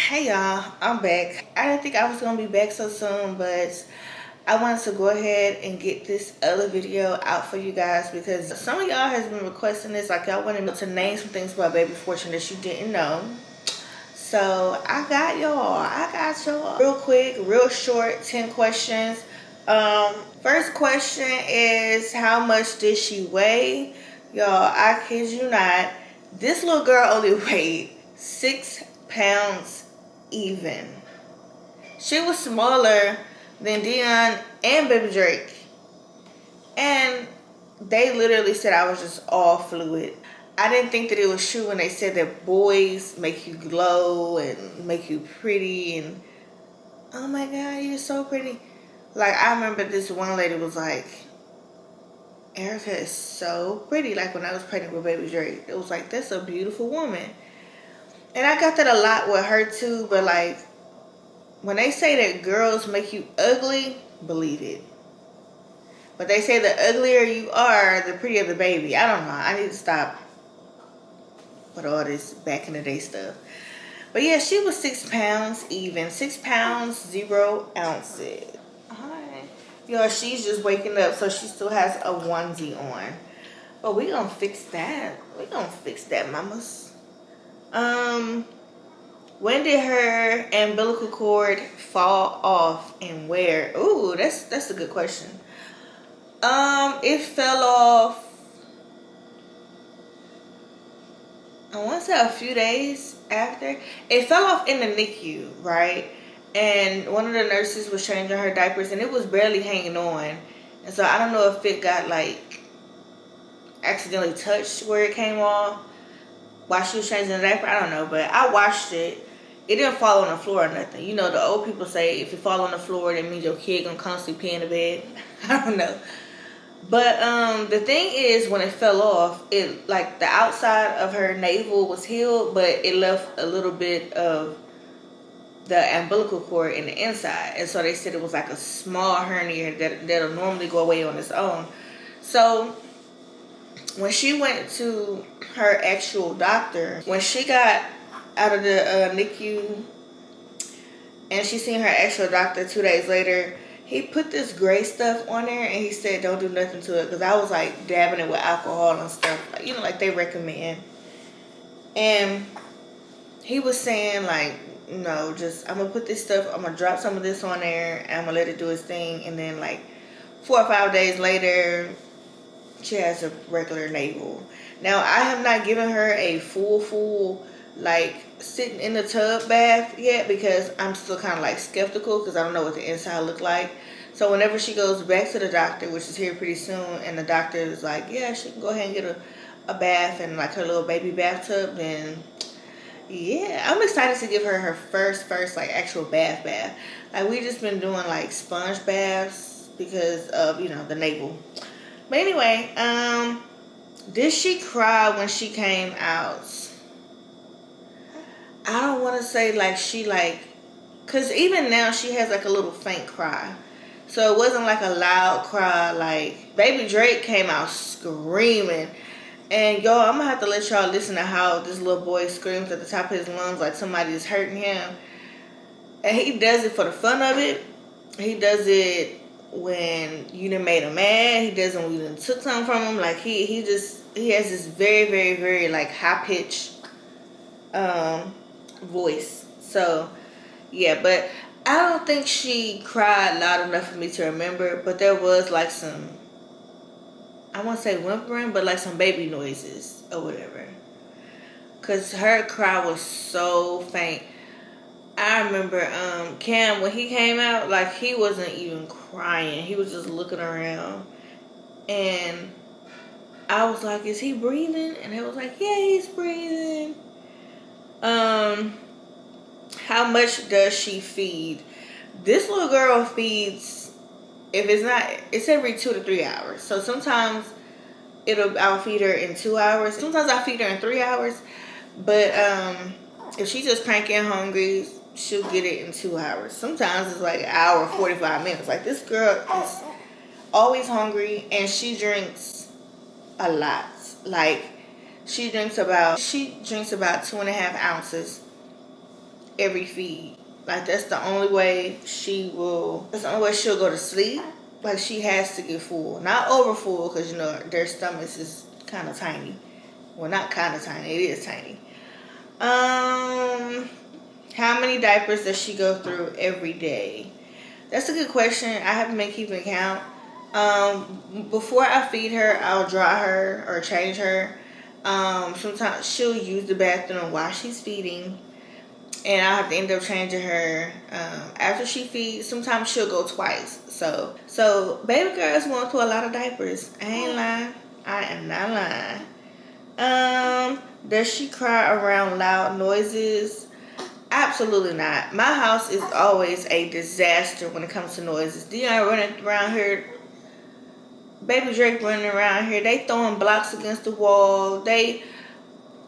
Hey y'all, I'm back. I didn't think I was gonna be back so soon, but I wanted to go ahead and get this other video out for you guys because some of y'all has been requesting this. Like, y'all wanted me to name some things about Baby Fortune that you didn't know. So I got y'all. Real quick, real short, 10 questions. First question is, how much did she weigh? Y'all, I kid you not, this little girl only weighed 6 pounds even. She was smaller than Dion and Baby Drake. And they literally said I was just all fluid. I didn't think that it was true when they said that boys make you glow and make you pretty and oh my god, you're so pretty. Like, I remember this one lady was like, Erica is so pretty. Like, when I was pregnant with Baby Drake, it was like, that's a beautiful woman. And I got that a lot with her too, but like, when they say that girls make you ugly, believe it. But they say the uglier you are, the prettier the baby. I don't know. I need to stop with all this back in the day stuff. But yeah, she was 6 pounds even. 6 pounds, 0 ounces. Hi. Yo, she's just waking up, so she still has a onesie on. But we gonna fix that. We gonna fix that, mamas. When did her umbilical cord fall off and where? Ooh, that's a good question. It fell off, I want to say a few days after. It fell off in the NICU, right? And one of the nurses was changing her diapers and it was barely hanging on. And so I don't know if it got like accidentally touched where it came off while she was changing the diaper. I don't know, but I watched it. It didn't fall on the floor or nothing. You know, the old people say if you fall on the floor, that means your kid gonna constantly pee in the bed. I don't know. But the thing is, when it fell off, it like the outside of her navel was healed, but it left a little bit of the umbilical cord in the inside, and so they said it was like a small hernia that'll normally go away on its own. So when she went to her actual doctor, when she got out of the NICU and she seen her actual doctor 2 days later, he put this gray stuff on there and he said don't do nothing to it, because I was like dabbing it with alcohol and stuff, like, you know, like they recommend. And he was saying like, no, just I'm gonna put this stuff, I'm gonna drop some of this on there and I'm gonna let it do its thing, and then like 4 or 5 days later she has a regular navel. Now, I have not given her a full like sitting in the tub bath yet, because I'm still kind of like skeptical, because I don't know what the inside look like. So whenever she goes back to the doctor, which is here pretty soon, and the doctor is like, yeah, she can go ahead and get a bath and like her little baby bathtub, then yeah, I'm excited to give her her first like actual bath. Like, we just been doing like sponge baths because of, you know, the navel. But anyway, did she cry when she came out? I don't want to say like she like, because even now she has like a little faint cry. So it wasn't like a loud cry. Like, Baby Drake came out screaming. And yo, I'm going to have to let y'all listen to how this little boy screams at the top of his lungs like somebody is hurting him. And he does it for the fun of it. He does it when you done made him mad. He does it when you done took something from him. Like, he has this very like high pitched voice. So yeah, but I don't think she cried loud enough for me to remember. But there was like some, I won't say whimpering, but like some baby noises or whatever. Cause her cry was so faint. I remember Cam, when he came out, like, he wasn't even crying. He was just looking around. And I was like, is he breathing? And he was like, yeah, he's breathing. How much does she feed? This little girl feeds, if it's not, it's every 2 to 3 hours. So sometimes I'll feed her in 2 hours. Sometimes I feed her in 3 hours. But if she's just cranky and hungry, she'll get it in 2 hours. Sometimes it's like an hour, 45 minutes. Like, this girl is always hungry, and she drinks a lot. Like, she drinks about 2.5 ounces every feed. Like that's the only way she will. That's the only way she'll go to sleep. Like she has to get full, not over full, because you know their stomachs is kind of tiny. Well, not kind of tiny. It is tiny. How many diapers does she go through every day? That's a good question. I haven't been keeping count. Before I feed her, I'll dry her or change her. Sometimes she'll use the bathroom while she's feeding, and I have to end up changing her after she feeds. Sometimes she'll go twice. So baby girl is going through a lot of diapers. I ain't lying. I am not lying. Does she cry around loud noises? Absolutely not. My house is always a disaster when it comes to noises. Dion running around here, baby Drake running around here. They throwing blocks against the wall. They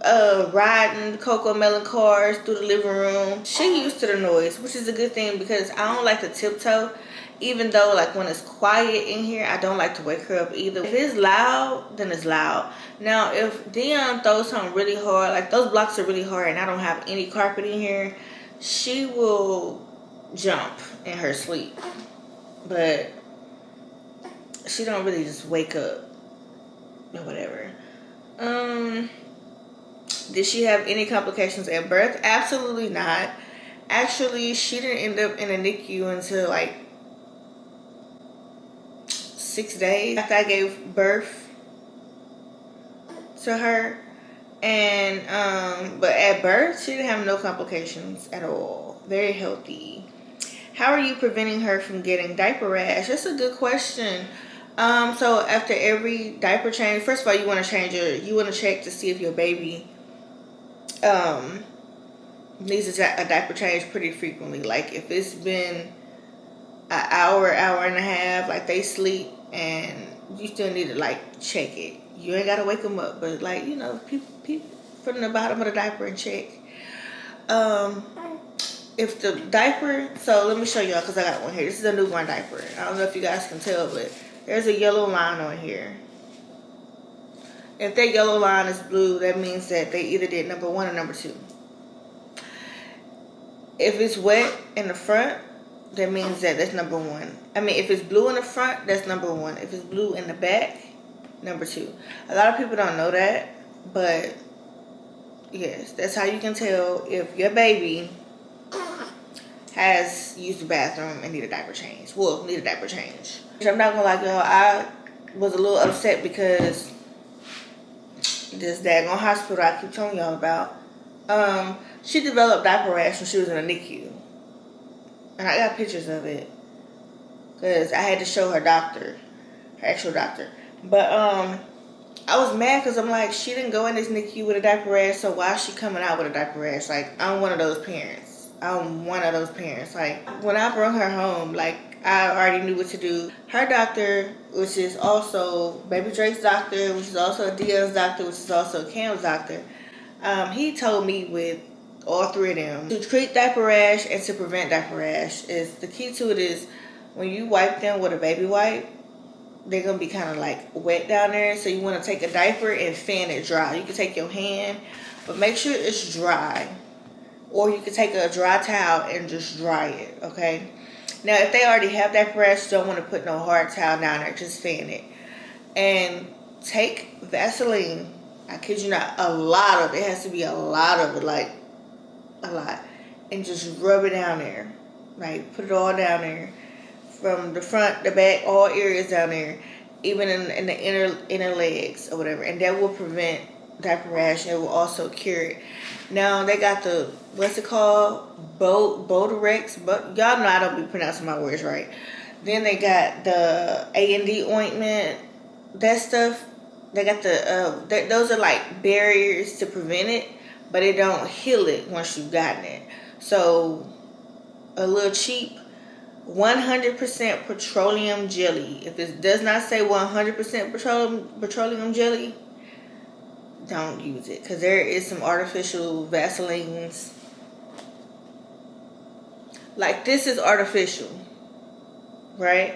riding Cocoa Melon cars through the living room. She used to the noise, which is a good thing because I don't like to tiptoe. Even though like when it's quiet in here, I don't like to wake her up either. If it's loud, then it's loud. Now if Dion throws something really hard, like those blocks are really hard and I don't have any carpet in here, she will jump in her sleep. But she don't really just wake up or whatever. Did she have any complications at birth? Absolutely not. Actually, she didn't end up in a NICU until like 6 days after I gave birth to her. And but at birth she didn't have no complications at all. Very healthy. How are you preventing her from getting diaper rash? That's a good question. So after every diaper change, first of all, you want to you want to check to see if your baby needs a diaper change pretty frequently. Like if it's been an hour and a half, like they sleep, and you still need to like check it. You ain't gotta wake them up, but like, you know, people from the bottom of the diaper and check. If the diaper, so let me show y'all because I got one here. This is a newborn diaper. I don't know if you guys can tell, but there's a yellow line on here. If that yellow line is blue, that means that they either did number 1 or number 2. If it's wet in the front, that means that that's number 1. I mean, if it's blue in the front, that's number 1. If it's blue in the back, number 2. A lot of people don't know that, but yes, that's how you can tell if your baby has used the bathroom and need a diaper change. Well, need a diaper change. I'm not gonna lie, y'all, I was a little upset because this daggone hospital I keep telling y'all about, she developed diaper rash when she was in a NICU. And I got pictures of it because I had to show her doctor, her actual doctor. But I was mad because I'm like, she didn't go in this NICU with a diaper rash, so why is she coming out with a diaper rash? Like, I'm one of those parents. Like, when I brought her home, like, I already knew what to do. Her doctor, which is also Baby Drake's doctor, which is also Dion's doctor, which is also Cam's doctor, he told me with all 3 of them to treat diaper rash and to prevent diaper rash. Is the key to it is when you wipe them with a baby wipe, they're going to be kind of like wet down there. So you want to take a diaper and fan it dry. You can take your hand, but make sure it's dry. Or you can take a dry towel and just dry it, okay? Now, if they already have diaper rash, don't want to put no hard towel down there. Just fan it. And take Vaseline. I kid you not, a lot of it. It has to be a lot of it, like a lot. And just rub it down there. Like, put it all down there. From the front, the back, all areas down there. Even in the inner legs or whatever. And that will prevent diaper rash. And it will also cure it. Now, they got the, what's it called? Botorex. But y'all know I don't be pronouncing my words right. Then they got the A&D ointment. That stuff. They got the, those are like barriers to prevent it. But it don't heal it once you've gotten it. So, a little cheap 100% petroleum jelly. If it does not say 100% petroleum jelly, don't use it. Because there is some artificial Vaselines. Like, this is artificial. Right?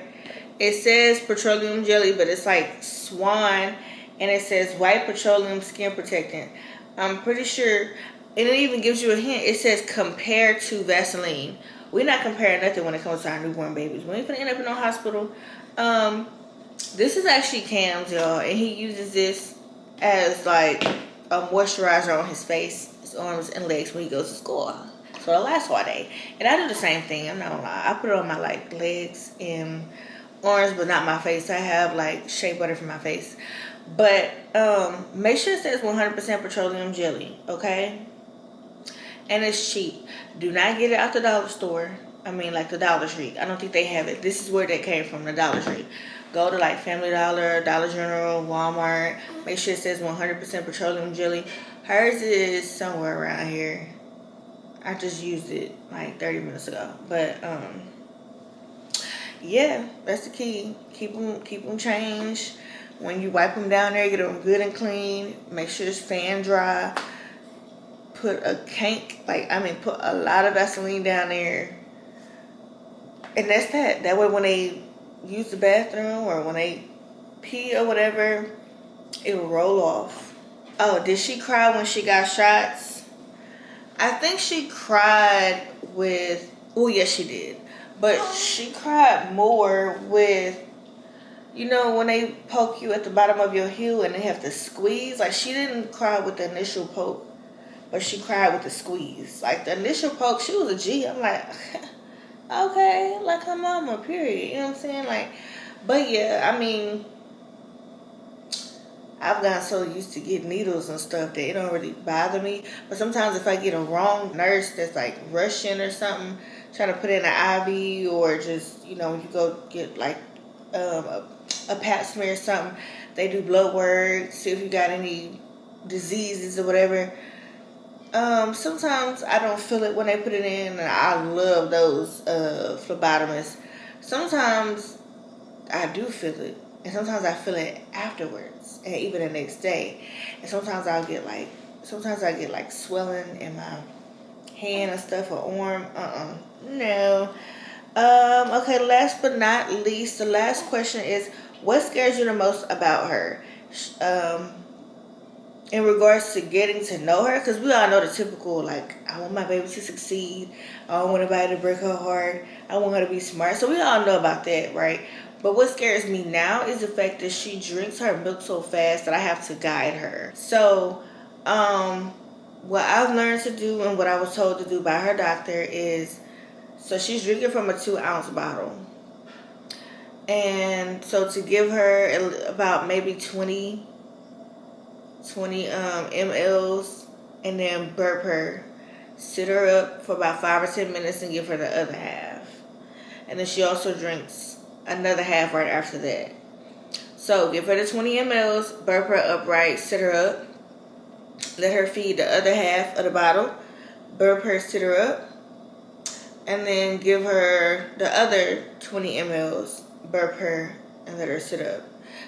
It says petroleum jelly, but it's like Swan. And it says white petroleum skin protectant. I'm pretty sure And it even gives you a hint. It says compare to Vaseline. We're not comparing nothing when it comes to our newborn babies. We ain't gonna end up in no hospital. This is actually Cam's, y'all, and he uses this as like a moisturizer on his face, his arms and legs when he goes to school. So it lasts all day. And I do the same thing. I'm not gonna lie. I put it on my like legs and arms, but not my face. I have like shea butter for my face. But make sure it says 100% petroleum jelly, okay? And it's cheap. Do not get it out the dollar store. I mean, like the Dollar Tree. I don't think they have it. This is where they came from, the Dollar Tree. Go to like Family Dollar, Dollar General, Walmart. Make sure it says 100% petroleum jelly. Hers is somewhere around here. I just used it like 30 minutes ago. But yeah, that's the key. Keep them changed. When you wipe them down there, get them good and clean. Make sure it's fan dry. Put a cake, put a lot of Vaseline down there. And that's that. That way when they use the bathroom or when they pee or whatever, it will roll off. Oh, did she cry when she got shots? I think she cried with, oh yes she did. But she cried more with, you know, when they poke you at the bottom of your heel and they have to squeeze. Like, she didn't cry with the initial poke, but she cried with the squeeze. Like, the initial poke, she was a G. I'm like, okay, like her mama, period. You know what I'm saying? Like, but yeah, I mean, I've gotten so used to getting needles and stuff that it don't really bother me. But sometimes if I get a wrong nurse that's like rushing or something, trying to put in an IV, or just, you know, when you go get like a pap smear or something, they do blood work, see if you got any diseases or whatever. Sometimes I don't feel it when they put it in, and I love those phlebotomists. Sometimes I do feel it, and sometimes I feel it afterwards, and even the next day. And sometimes I get like swelling in my hand and stuff, or arm. No. Okay, last but not least, the last question is, what scares you the most about her? In regards to getting to know her, because we all know the typical, like, I want my baby to succeed, I don't want anybody to break her heart, I want her to be smart. So we all know about that, right? But what scares me now is the fact that she drinks her milk so fast that I have to guide her. So what I've learned to do and what I was told to do by her doctor is, so she's drinking from a 2-ounce bottle. And so to give her about maybe 20 mLs, and then burp her, sit her up for about 5 or 10 minutes and give her the other half. And then she also drinks another half right after that. So give her the 20 mLs, burp her upright, sit her up, let her feed the other half of the bottle, burp her, sit her up, and then give her the other 20 mLs, burp her, and let her sit up.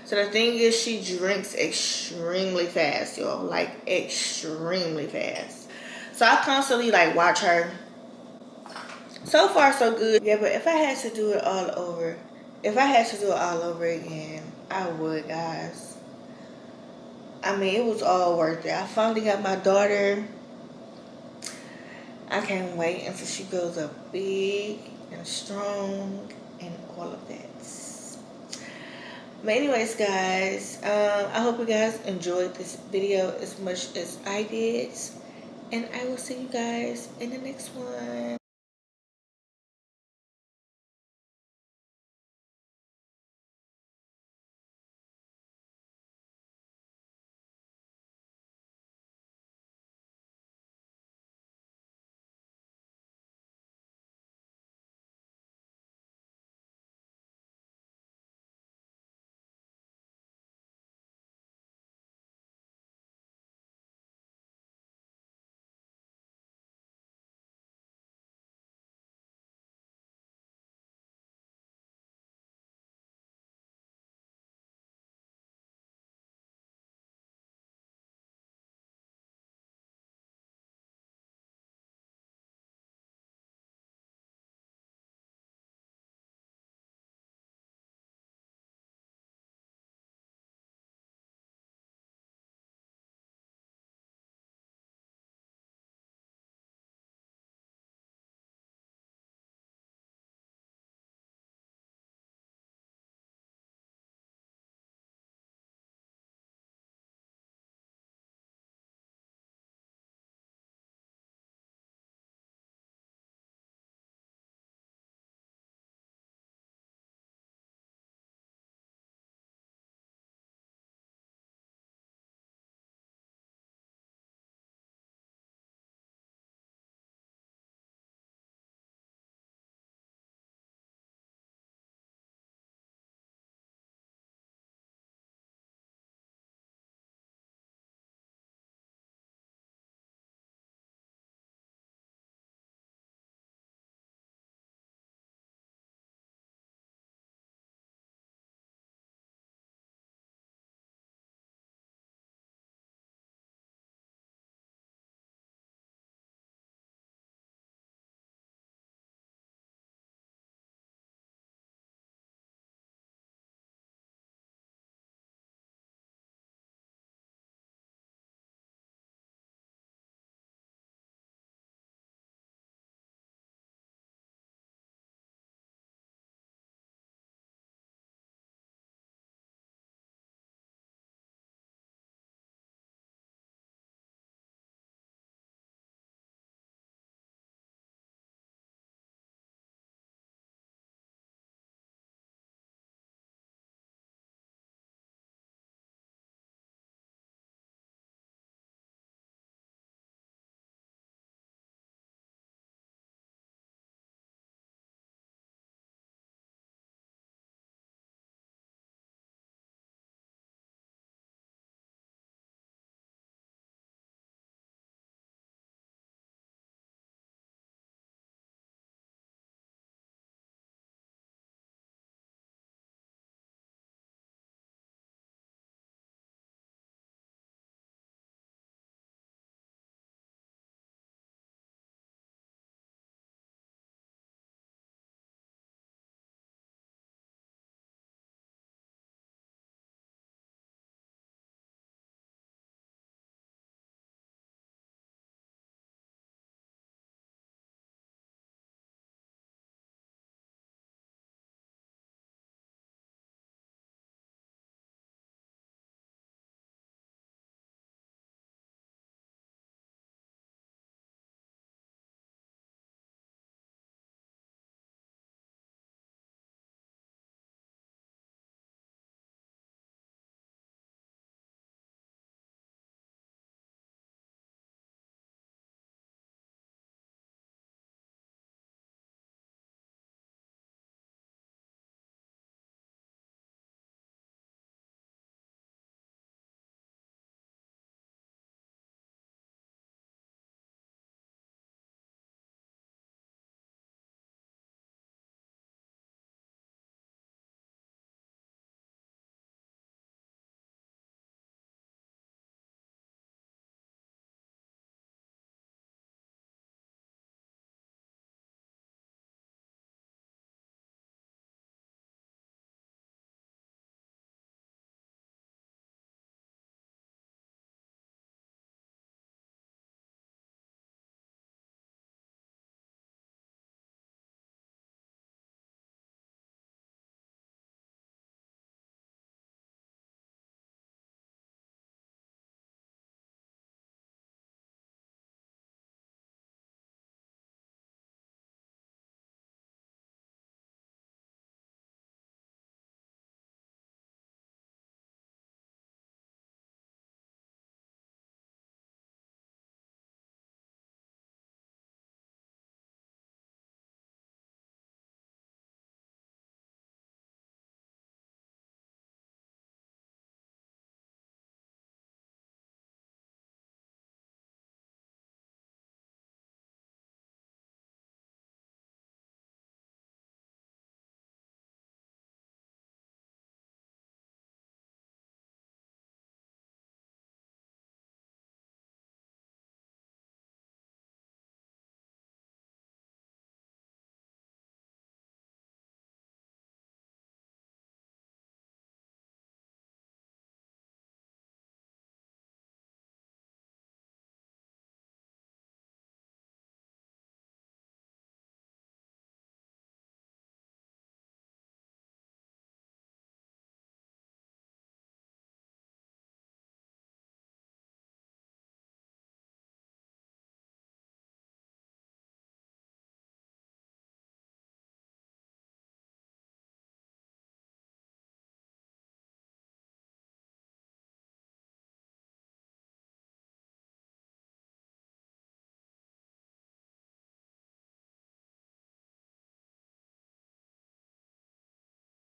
So the thing is, she drinks extremely fast, y'all. Like, extremely fast. So I constantly, like, watch her. So far, so good. Yeah, but if I had to do it all over again, I would, guys. I mean, it was all worth it. I finally got my daughter. I can't wait until she grows up big and strong and all of that. But anyways, guys, I hope you guys enjoyed this video as much as I did. And I will see you guys in the next one.